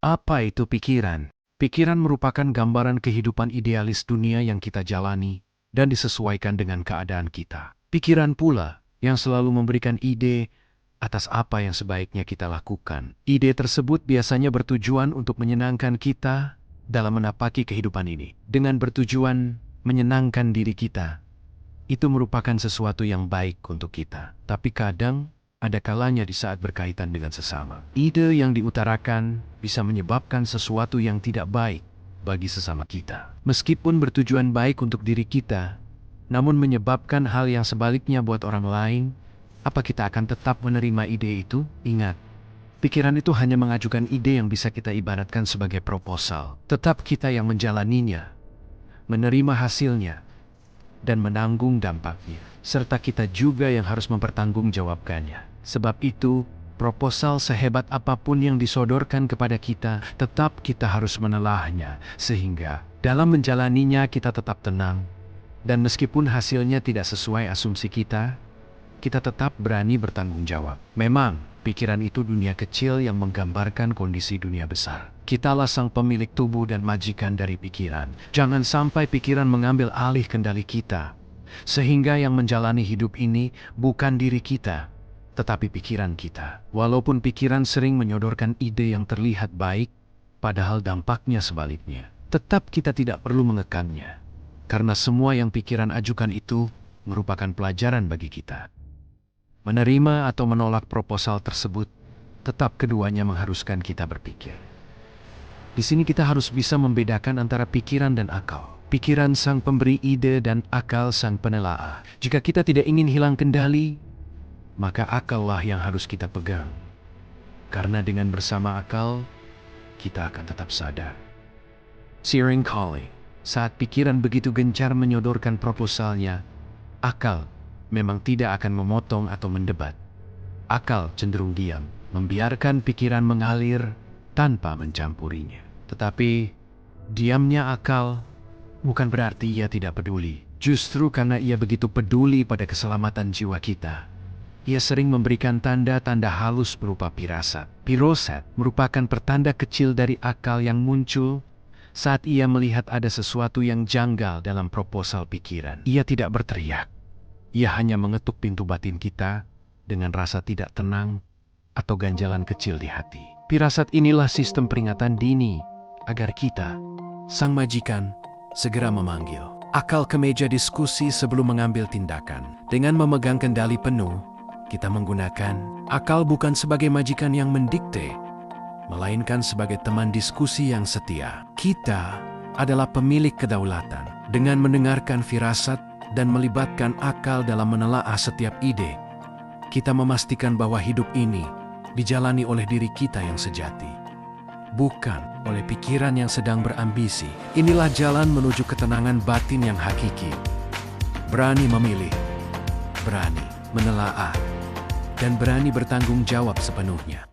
Apa itu pikiran? Pikiran merupakan gambaran kehidupan idealis dunia yang kita jalani dan disesuaikan dengan keadaan kita. Pikiran pula yang selalu memberikan ide atas apa yang sebaiknya kita lakukan. Ide tersebut biasanya bertujuan untuk menyenangkan kita dalam menapaki kehidupan ini. Dengan bertujuan menyenangkan diri kita, itu merupakan sesuatu yang baik untuk kita. Tapi kadang ada kalanya di saat berkaitan dengan sesama. Ide yang diutarakan bisa menyebabkan sesuatu yang tidak baik bagi sesama kita. Meskipun bertujuan baik untuk diri kita, namun menyebabkan hal yang sebaliknya buat orang lain, apa kita akan tetap menerima ide itu? Ingat, pikiran itu hanya mengajukan ide yang bisa kita ibaratkan sebagai proposal. Tetap kita yang menjalaninya, menerima hasilnya, dan menanggung dampaknya. Serta kita juga yang harus mempertanggungjawabkannya. Sebab itu, proposal sehebat apapun yang disodorkan kepada kita, tetap kita harus menelahnya. Sehingga dalam menjalaninya kita tetap tenang. Dan meskipun hasilnya tidak sesuai asumsi kita tetap berani bertanggung jawab. Memang, pikiran itu dunia kecil yang menggambarkan kondisi dunia besar. Kitalah sang pemilik tubuh dan majikan dari pikiran. Jangan sampai pikiran mengambil alih kendali kita. Sehingga yang menjalani hidup ini bukan diri kita, tetapi pikiran kita. Walaupun pikiran sering menyodorkan ide yang terlihat baik, padahal dampaknya sebaliknya. Tetap kita tidak perlu mengekannya. Karena semua yang pikiran ajukan itu merupakan pelajaran bagi kita. Menerima atau menolak proposal tersebut, tetap keduanya mengharuskan kita berpikir. Di sini kita harus bisa membedakan antara pikiran dan akal. Pikiran sang pemberi ide dan akal sang penelaah. Jika kita tidak ingin hilang kendali, maka akallah yang harus kita pegang. Karena dengan bersama akal, kita akan tetap sadar. Seringkali, saat pikiran begitu gencar menyodorkan proposalnya, akal memang tidak akan memotong atau mendebat. Akal cenderung diam, membiarkan pikiran mengalir tanpa mencampurinya. Tetapi, diamnya akal bukan berarti ia tidak peduli. Justru karena ia begitu peduli pada keselamatan jiwa kita, ia sering memberikan tanda-tanda halus berupa pirasat. Pirosat merupakan pertanda kecil dari akal yang muncul saat ia melihat ada sesuatu yang janggal dalam proposal pikiran. Ia tidak berteriak. Ia hanya mengetuk pintu batin kita dengan rasa tidak tenang atau ganjalan kecil di hati. Pirasat inilah sistem peringatan dini agar kita, sang majikan, segera memanggil akal ke meja diskusi sebelum mengambil tindakan. Dengan memegang kendali penuh, kita menggunakan akal bukan sebagai majikan yang mendikte, melainkan sebagai teman diskusi yang setia. Kita adalah pemilik kedaulatan. Dengan mendengarkan firasat dan melibatkan akal dalam menelaah setiap ide, kita memastikan bahwa hidup ini dijalani oleh diri kita yang sejati, bukan oleh pikiran yang sedang berambisi. Inilah jalan menuju ketenangan batin yang hakiki. Berani memilih, berani menelaah, dan berani bertanggung jawab sepenuhnya.